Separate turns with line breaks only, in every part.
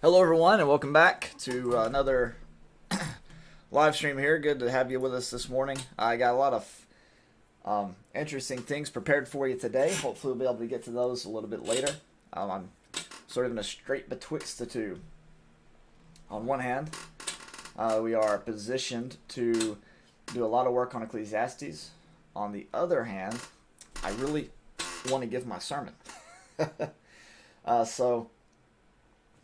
Hello, everyone, and welcome back to another live stream here. Good to have you with us this morning. I got a lot of interesting things prepared for you today. Hopefully, we'll be able to get to those a little bit later. I'm sort of in a straight betwixt the two. On one hand, we are positioned to do a lot of work on Ecclesiastes. On the other hand, I really want to give my sermon. So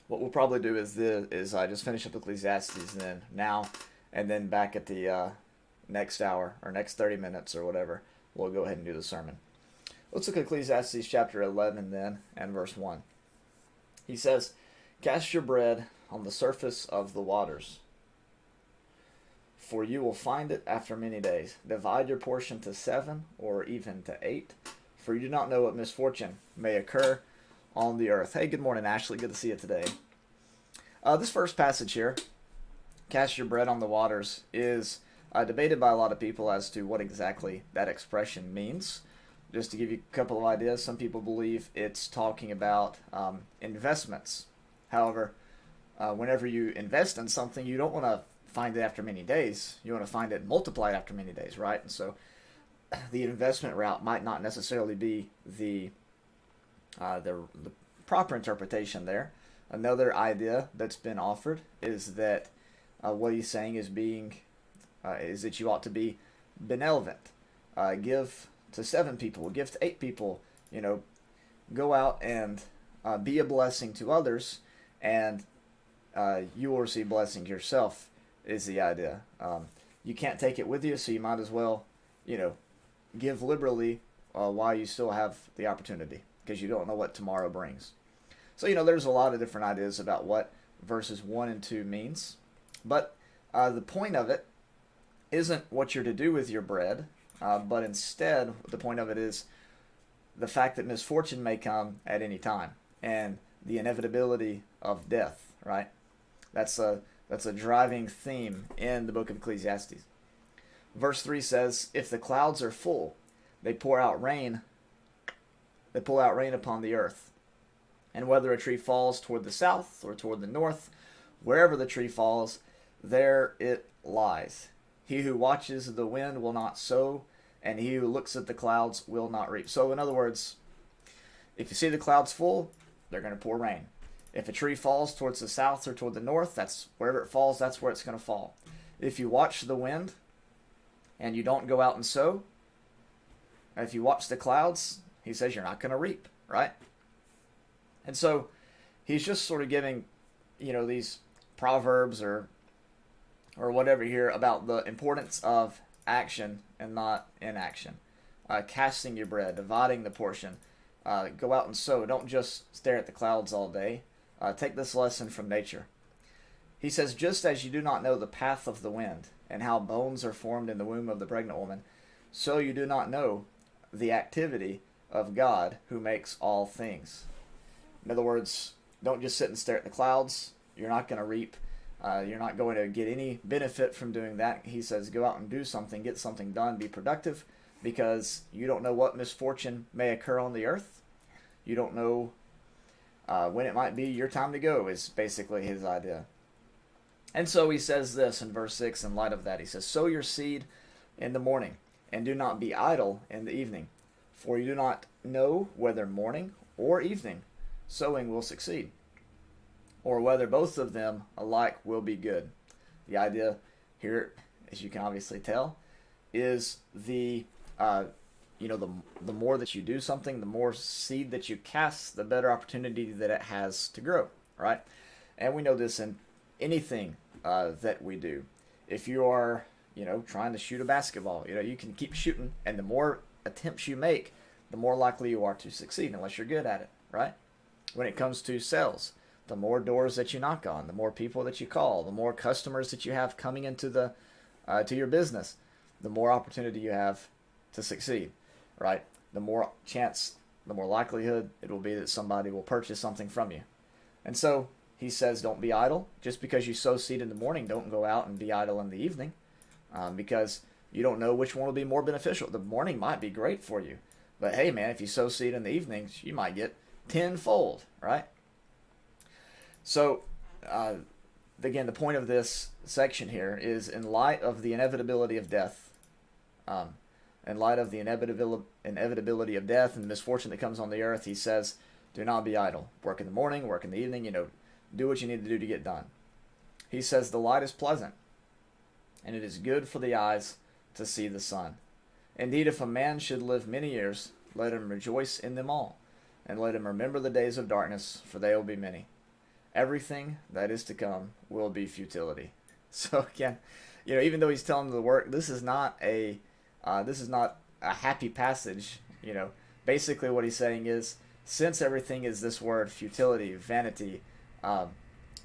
what we'll probably do is just finish up Ecclesiastes and then back at the next hour or next 30 minutes or whatever, we'll go ahead and do the sermon. Let's look at Ecclesiastes chapter 11 then and verse 1. He says, "Cast your bread on the surface of the waters, for you will find it after many days. Divide your portion to 7 or even to 8, for you do not know what misfortune may occur on the earth." Hey, good morning, Ashley. Good to see you today. This first passage here, "Cast your bread on the waters," is debated by a lot of people as to what exactly that expression means. Just to give you a couple of ideas, some people believe it's talking about investments. However, whenever you invest in something, you don't want to find it after many days. You want to find it multiplied after many days, right? And so the investment route might not necessarily be the proper interpretation there. Another idea that's been offered is that what he's saying is is that you ought to be benevolent. Give to 7 people, give to 8 people. Go out and be a blessing to others, and you will receive blessing yourself. Is the idea. You can't take it with you, so you might as well, give liberally while you still have the opportunity, because you don't know what tomorrow brings. So, there's a lot of different ideas about what verses 1 and 2 means. But the point of it isn't what you're to do with your bread, but instead the point of it is the fact that misfortune may come at any time and the inevitability of death, right? That's a driving theme in the book of Ecclesiastes. Verse 3 says, "If the clouds are full, they pour out rain upon the earth. And whether a tree falls toward the south or toward the north, wherever the tree falls, there it lies. He who watches the wind will not sow, and he who looks at the clouds will not reap." So in other words, if you see the clouds full, they're going to pour rain. If a tree falls towards the south or toward the north, that's wherever it falls, that's where it's going to fall. If you watch the wind and you don't go out and sow, if you watch the clouds, he says you're not going to reap, right? And so he's just sort of giving, these proverbs or whatever here about the importance of action and not inaction. Casting your bread, dividing the portion. Go out and sow. Don't just stare at the clouds all day. Take this lesson from nature. He says, "Just as you do not know the path of the wind and how bones are formed in the womb of the pregnant woman, so you do not know the activity of God who makes all things." In other words, don't just sit and stare at the clouds. You're not going to reap. You're not going to get any benefit from doing that. He says, go out and do something, get something done, be productive, because you don't know what misfortune may occur on the earth. You don't know when it might be your time to go, is basically his idea. And so he says this in verse 6 in light of that. He says, "Sow your seed in the morning, and do not be idle in the evening, for you do not know whether morning or evening sowing will succeed, or whether both of them alike will be good." The idea here, as you can obviously tell, is the more that you do something, the more seed that you cast, the better opportunity that it has to grow, right? And we know this in anything that we do. If you are, trying to shoot a basketball, you can keep shooting, and the more attempts you make, the more likely you are to succeed, unless you're good at it, right? When it comes to sales, the more doors that you knock on, the more people that you call, the more customers that you have coming into to your business, the more opportunity you have to succeed, right? The more likelihood it will be that somebody will purchase something from you. And so he says, don't be idle. Just because you sow seed in the morning, don't go out and be idle in the evening, because you don't know which one will be more beneficial. The morning might be great for you, but hey, man, if you sow seed in the evenings, you might get tenfold, right? So again, the point of this section here is in light of the inevitability of death, in light of the inevitability of death and the misfortune that comes on the earth, he says, do not be idle. Work in the morning, work in the evening, do what you need to do to get done. He says the light is pleasant, and it is good for the eyes to see the sun. Indeed, if a man should live many years, let him rejoice in them all, and let him remember the days of darkness, for they will be many. Everything that is to come will be futility. So again, even though he's telling them to work, this is not a happy passage. Basically what he's saying is, since everything is this word futility, vanity,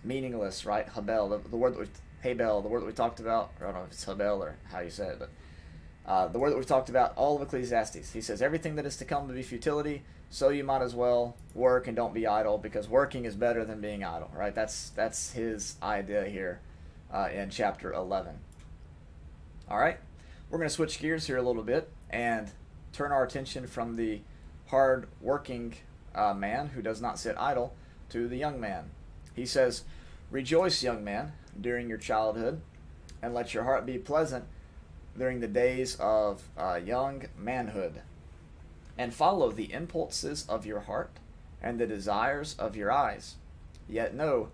meaningless, right? Habel, the word that we talked about. I don't know if it's Habel or how you say it, but the word that we've talked about, all of Ecclesiastes. He says everything that is to come will be futility. So you might as well work and don't be idle, because working is better than being idle, right? That's his idea here in chapter 11. All right, we're going to switch gears here a little bit and turn our attention from the hard-working man who does not sit idle to the young man. He says, rejoice, young man, during your childhood, and let your heart be pleasant during the days of young manhood. And follow the impulses of your heart and the desires of your eyes. Yet know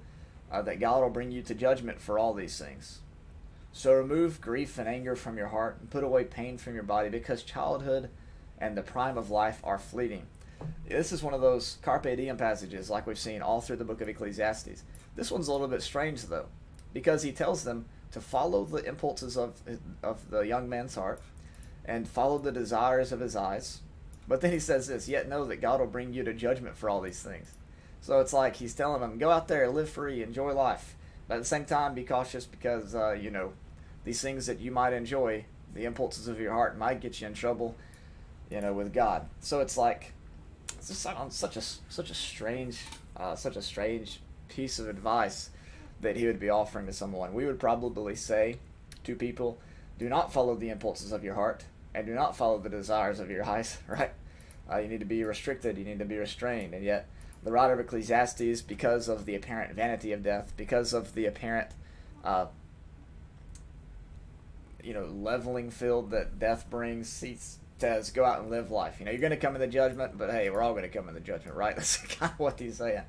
that God will bring you to judgment for all these things. So remove grief and anger from your heart, and put away pain from your body, because childhood and the prime of life are fleeting. This is one of those carpe diem passages like we've seen all through the book of Ecclesiastes. This one's a little bit strange, though, because he tells them to follow the impulses of the young man's heart and follow the desires of his eyes. But then he says this, yet know that God will bring you to judgment for all these things. So it's like he's telling them, go out there, live free, enjoy life. But at the same time, be cautious, because, these things that you might enjoy, the impulses of your heart, might get you in trouble, with God. So it's like, it's just such a strange piece of advice that he would be offering to someone. We would probably say to people, do not follow the impulses of your heart, and do not follow the desires of your eyes, right? You need to be restricted, you need to be restrained. And yet, the writer of Ecclesiastes, because of the apparent vanity of death, because of the apparent, leveling field that death brings, he says, go out and live life. You're going to come in the judgment, but hey, we're all going to come in the judgment, right? That's kind of what he's saying.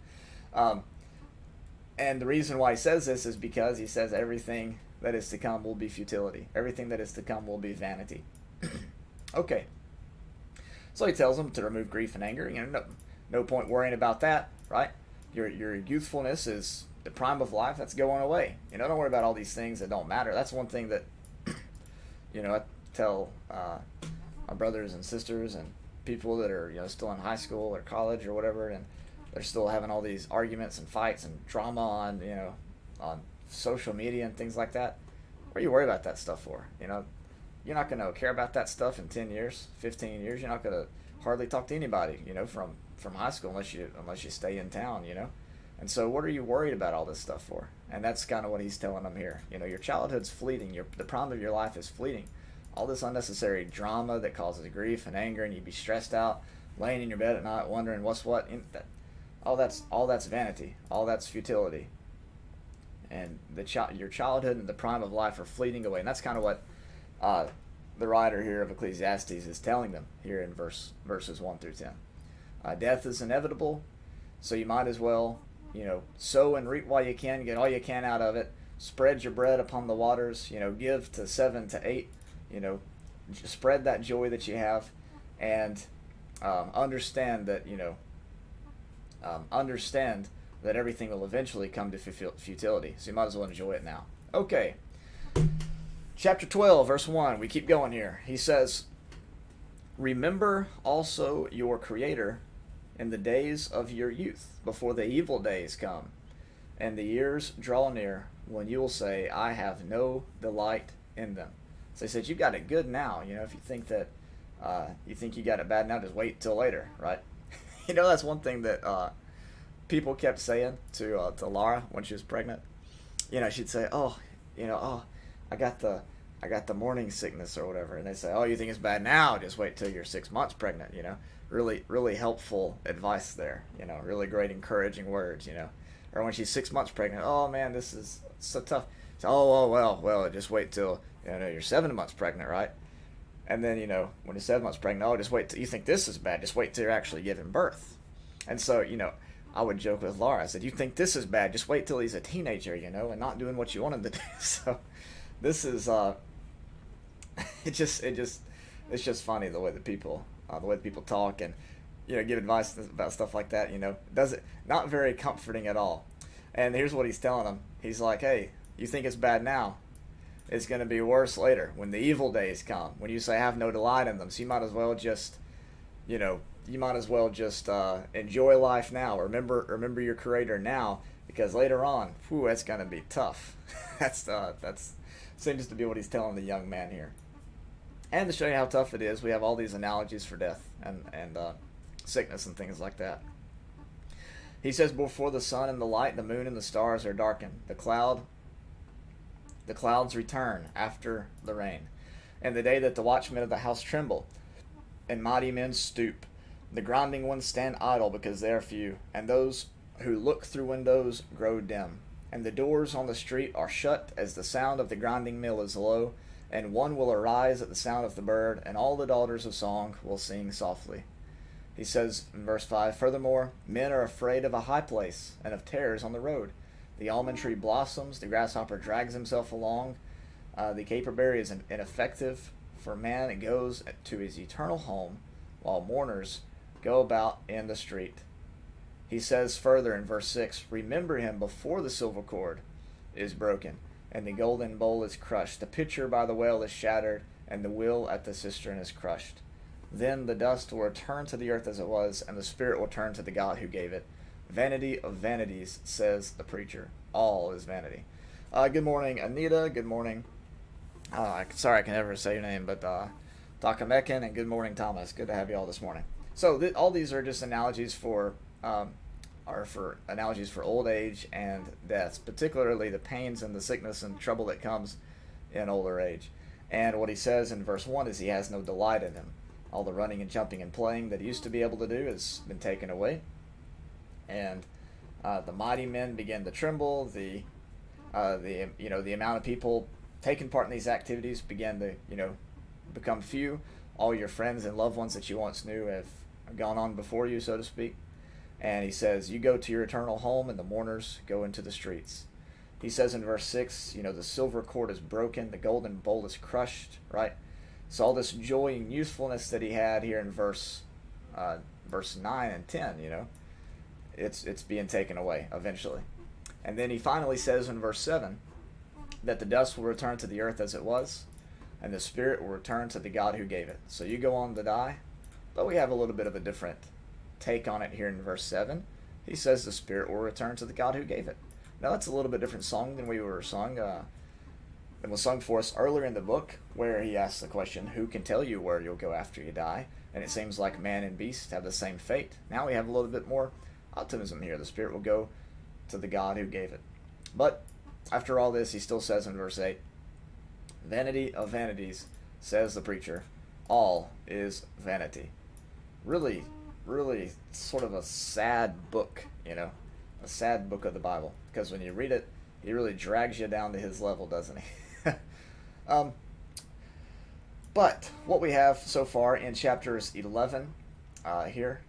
And the reason why he says this is because he says everything that is to come will be futility. Everything that is to come will be vanity. Okay. So he tells them to remove grief and anger. No point worrying about that, right? Your youthfulness is the prime of life. That's going away. Don't worry about all these things that don't matter. That's one thing that, I tell my brothers and sisters and people that are, still in high school or college or whatever, and they're still having all these arguments and fights and drama on, on social media and things like that. What are you worried about that stuff for? You're not going to care about that stuff in 10 years, 15 years. You're not going to hardly talk to anybody, from high school unless you stay in town, And so what are you worried about all this stuff for? And that's kind of what he's telling them here. Your childhood's fleeting. The prime of your life is fleeting. All this unnecessary drama that causes grief and anger, and you'd be stressed out, laying in your bed at night wondering what's what. All that's vanity. All that's futility. And your childhood and the prime of life are fleeting away. And that's kind of what the writer here of Ecclesiastes is telling them here in verses 1 through 10. Death is inevitable, so you might as well, sow and reap while you can, get all you can out of it. Spread your bread upon the waters, give to 7 to 8, spread that joy that you have, and understand that, that everything will eventually come to futility. So you might as well enjoy it now. Okay. Chapter 12, verse 1. We keep going here. He says, remember also your Creator in the days of your youth, before the evil days come, and the years draw near, when you will say, I have no delight in them. So he said, you got it good now. If you think that you got it bad now, just wait till later, right? That's one thing that people kept saying to Laura when she was pregnant. She'd say, I got the morning sickness or whatever, and they say, oh, you think it's bad now? Just wait till you're 6 months pregnant. Really, really helpful advice there. Really great encouraging words. Or when she's 6 months pregnant, oh man, this is so tough. So, well, just wait till you're 7 months pregnant, right? And then when you're 7 months pregnant, oh, just wait till you think this is bad. Just wait till you're actually giving birth. And so I would joke with Laura. I said, you think this is bad? Just wait till he's a teenager, and not doing what you want him to do. So this is it's just funny the way that people talk and give advice about stuff like that. Does it not very comforting at all. And here's what he's telling them. He's like, hey, you think it's bad now? It's going to be worse later when the evil days come. When you say have no delight in them, so you might as well just enjoy life now. Remember your Creator now, because later on, that's going to be tough. That's seems to be what he's telling the young man here. And to show you how tough it is, we have all these analogies for death and sickness and things like that. He says, before the sun and the light, the moon and the stars are darkened, the clouds return after the rain, and the day that the watchmen of the house tremble, and mighty men stoop. The grinding ones stand idle because they are few, and those who look through windows grow dim. And the doors on the street are shut as the sound of the grinding mill is low, and one will arise at the sound of the bird, and all the daughters of song will sing softly. He says in verse 5, furthermore, men are afraid of a high place and of terrors on the road. The almond tree blossoms, the grasshopper drags himself along, the caperberry is ineffective for man, it goes to his eternal home, while mourners go about in the street. He says further in verse 6, remember him before the silver cord is broken, and the golden bowl is crushed. The pitcher by the well is shattered, and the wheel at the cistern is crushed. Then the dust will return to the earth as it was, and the spirit will turn to the God who gave it. Vanity of vanities, says the preacher. All is vanity. Good morning, Anita. Good morning. Sorry I can never say your name, but Dr. Mekin, and good morning, Thomas. Good to have you all this morning. So all these are just analogies for old age and death, particularly the pains and the sickness and trouble that comes in older age. And what he says in verse 1 is he has no delight in him. All the running and jumping and playing that he used to be able to do has been taken away. And the mighty men begin to tremble. The amount of people taking part in these activities began to become few. All your friends and loved ones that you once knew have gone on before you, so to speak. And he says, you go to your eternal home, and the mourners go into the streets. He says in verse 6, the silver cord is broken, the golden bowl is crushed, right? So all this joy and youthfulness that he had here in verse 9 and 10, it's being taken away eventually. And then he finally says in verse 7 that the dust will return to the earth as it was, and the spirit will return to the God who gave it. So you go on to die, but we have a little bit of a different take on it here in verse 7. He says the spirit will return to the God who gave it. Now that's a little bit different song than we were sung. It was sung for us earlier in the book, where he asks the question, who can tell you where you'll go after you die? And it seems like man and beast have the same fate. Now we have a little bit more optimism here. The spirit will go to the God who gave it. But after all this, he still says in verse 8, vanity of vanities, says the preacher, all is vanity. Really, really sort of a sad book, a sad book of the Bible. Because when you read it, he really drags you down to his level, doesn't he? But what we have so far in chapters 11,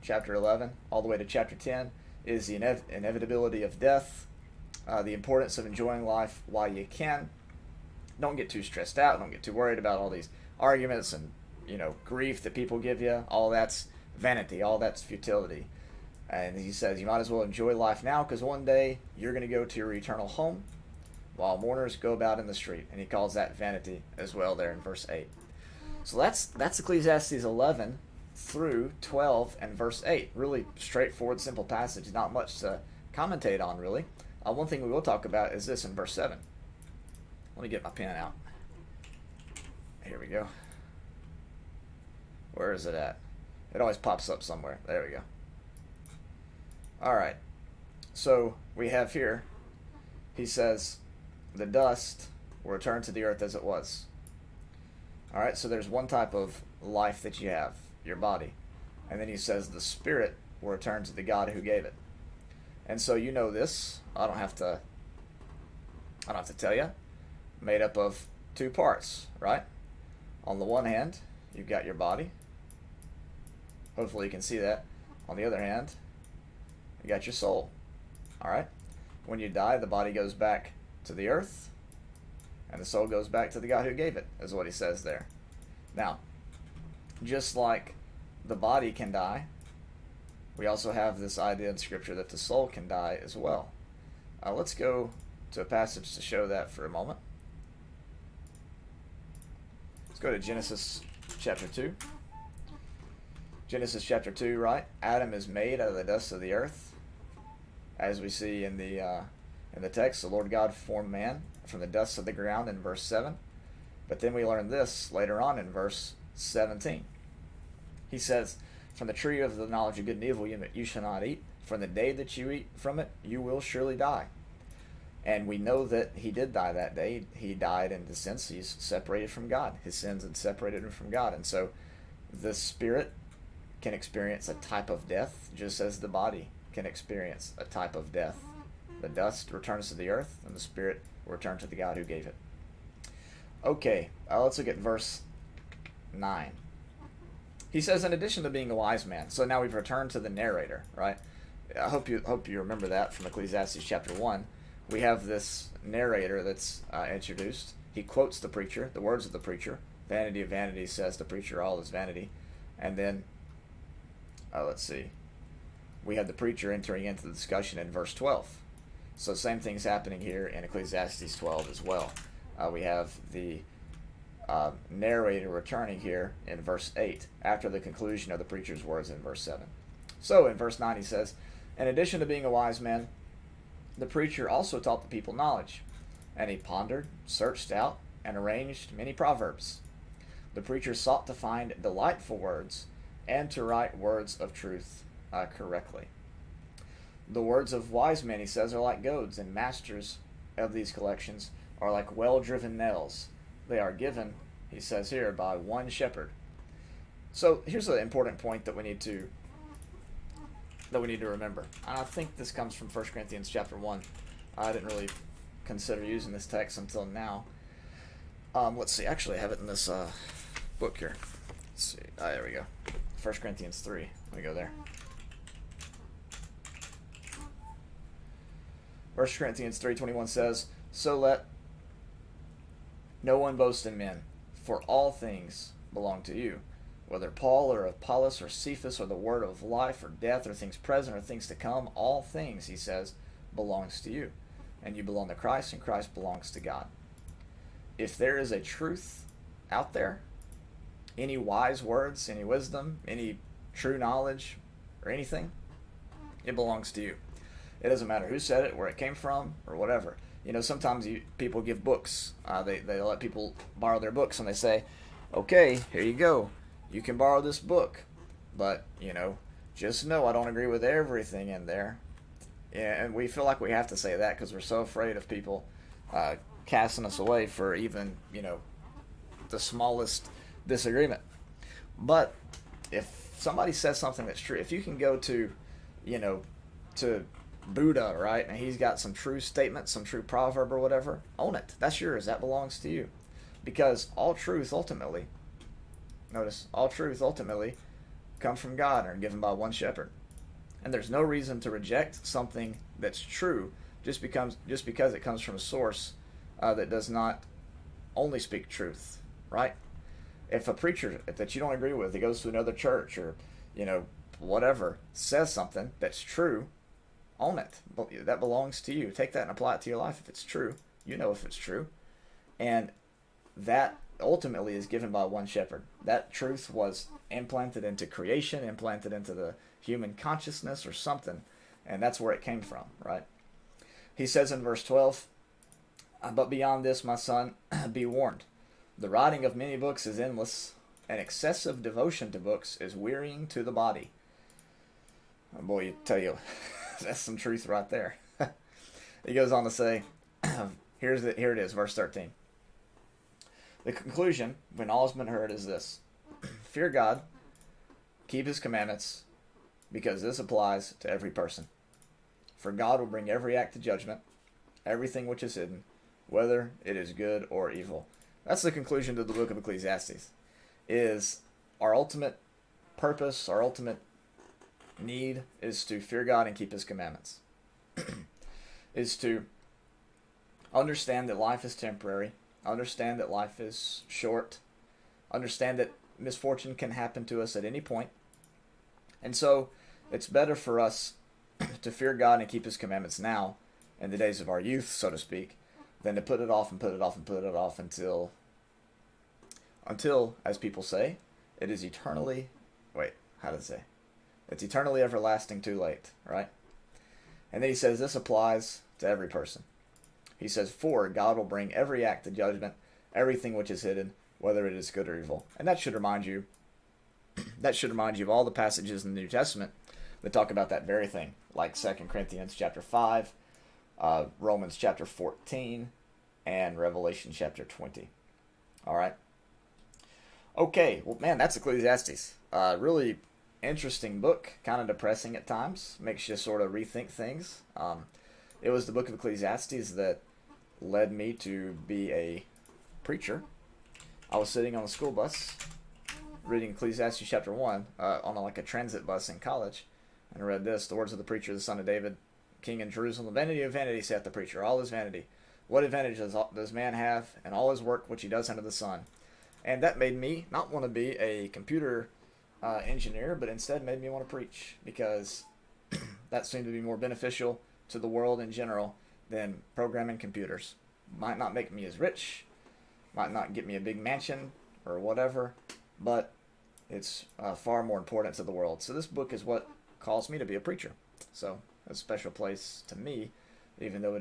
chapter 11, all the way to chapter 10, is the inevitability of death, the importance of enjoying life while you can. Don't get too stressed out. Don't get too worried about all these arguments and grief that people give you. All that's vanity. All that's futility. And he says you might as well enjoy life now, because one day you're going to go to your eternal home, while mourners go about in the street. And he calls that vanity as well there in verse 8. So that's Ecclesiastes 11 through 12 and verse 8. Really straightforward, simple passage. Not much to commentate on, really. One thing we will talk about is this in verse 7. Let me get my pen out. Here we go. Where is it at? It always pops up somewhere. There we go. Alright. So we have here, he says, the dust will return to the earth as it was. Alright, so there's one type of life that you have, your body. And then he says the spirit will return to the God who gave it. And so you know this. I don't have to tell you. Made up of two parts, right? On the one hand, you've got your body. Hopefully you can see that. On the other hand, you got your soul. All right? When you die, the body goes back to the earth, and the soul goes back to the God who gave it, is what he says there. Now, just like the body can die, we also have this idea in Scripture that the soul can die as well. Let's go to a passage to show that for a moment. Let's go to Genesis chapter 2. Genesis chapter 2, right? Adam is made out of the dust of the earth. As we see in the text, the Lord God formed man from the dust of the ground in verse 7. But then we learn this later on in verse 17. He says, from the tree of the knowledge of good and evil you shall not eat. From the day that you eat from it, you will surely die. And we know that he did die that day. He died in the sense he's separated from God. His sins had separated him from God. And so the spirit can experience a type of death, just as the body can experience a type of death. The dust returns to the earth, and the spirit will return to the God who gave it. Okay, let's look at verse 9. He says, in addition to being a wise man, so now we've returned to the narrator, right? I hope you remember that from Ecclesiastes chapter 1. We have this narrator that's introduced. He quotes the preacher, the words of the preacher. Vanity of vanities, says the preacher, all is vanity. And then, let's see, we have the preacher entering into the discussion in verse 12. So same thing's happening here in Ecclesiastes 12 as well. We have the narrator returning here in verse 8 after the conclusion of the preacher's words in verse 7. So in verse 9 he says, in addition to being a wise man, the preacher also taught the people knowledge, and he pondered, searched out, and arranged many proverbs. The preacher sought to find delightful words and to write words of truth correctly. The words of wise men, he says, are like goads, and masters of these collections are like well-driven nails. They are given, he says here, by one shepherd. So here's an important point that we need to remember. And I think this comes from 1 Corinthians chapter 1. I didn't really consider using this text until now. Let's see. Actually, I have it in this book here. Let's see. There we go. 1 Corinthians 3. Let me go there. 1 Corinthians 3:21 says, so let no one boast in men, for all things belong to you, whether Paul or Apollos or Cephas or the word of life or death or things present or things to come, all things, he says, belongs to you. And you belong to Christ, and Christ belongs to God. If there is a truth out there, any wise words, any wisdom, any true knowledge, or anything, it belongs to you. It doesn't matter who said it, where it came from, or whatever. You know, sometimes people give books. They let people borrow their books, and they say, okay, here you go. You can borrow this book. But, you know, just know I don't agree with everything in there. And we feel like we have to say that because we're so afraid of people casting us away for even, you know, the smallest disagreement. But if somebody says something that's true, if you can go to, you know, to Buddha, right, and he's got some true statement, some true proverb or whatever, own it. That's yours. That belongs to you. Because all truth ultimately, notice, all truth ultimately comes from God and are given by one shepherd. And there's no reason to reject something that's true just because it comes from a source that does not only speak truth, right? If a preacher that you don't agree with, that goes to another church or, you know, whatever, says something that's true, own it. That belongs to you. Take that and apply it to your life if it's true. You know if it's true. And that ultimately is given by one shepherd. That truth was implanted into creation, implanted into the human consciousness or something, and that's where it came from, right? He says in verse 12, but beyond this, my son, be warned. The writing of many books is endless, and excessive devotion to books is wearying to the body. Oh boy, I tell you, that's some truth right there. He goes on to say, here it is, verse 13. The conclusion, when all has been heard, is this. Fear God, keep his commandments, because this applies to every person. For God will bring every act to judgment, everything which is hidden, whether it is good or evil. That's the conclusion to the book of Ecclesiastes. Is our ultimate purpose, our ultimate need is to fear God and keep his commandments. Is to understand that life is temporary, understand that life is short, understand that misfortune can happen to us at any point. And so it's better for us to fear God and keep his commandments now, in the days of our youth, so to speak, than to put it off and put it off and put it off until, as people say, it is eternally, it's eternally everlasting too late, right? And then he says this applies to every person. He says, for God will bring every act to judgment, everything which is hidden, whether it is good or evil. And that should remind you of all the passages in the New Testament that talk about that very thing, like 2 Corinthians chapter 5, Romans chapter 14, and Revelation chapter 20. All right? Okay, well, man, that's Ecclesiastes. Really interesting book, kind of depressing at times, makes you sort of rethink things. It was the book of Ecclesiastes that led me to be a preacher. I was sitting on the school bus reading Ecclesiastes chapter 1 on a transit bus in college, and I read this: the words of the preacher, the son of David, king in Jerusalem. Vanity of vanity, saith the preacher, all is vanity. What advantage does man have in all his work which he does under the sun? And that made me not want to be a computer engineer, but instead made me want to preach, because that seemed to be more beneficial to the world in general than programming computers. Might not make me as rich, might not get me a big mansion or whatever, but it's far more important to the world. So this book is what calls me to be a preacher. So a special place to me, even though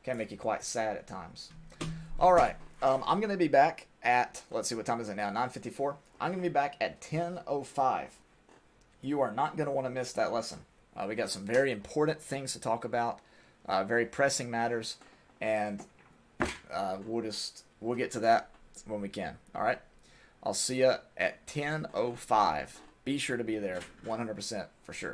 can make you quite sad at times. All right, I'm going to be back at, let's see, what time is it now? 9:54. I'm going to be back at 10:05. You are not going to want to miss that lesson. We got some very important things to talk about, very pressing matters, and we'll get to that when we can. All right, I'll see you at 10:05. Be sure to be there, 100% for sure.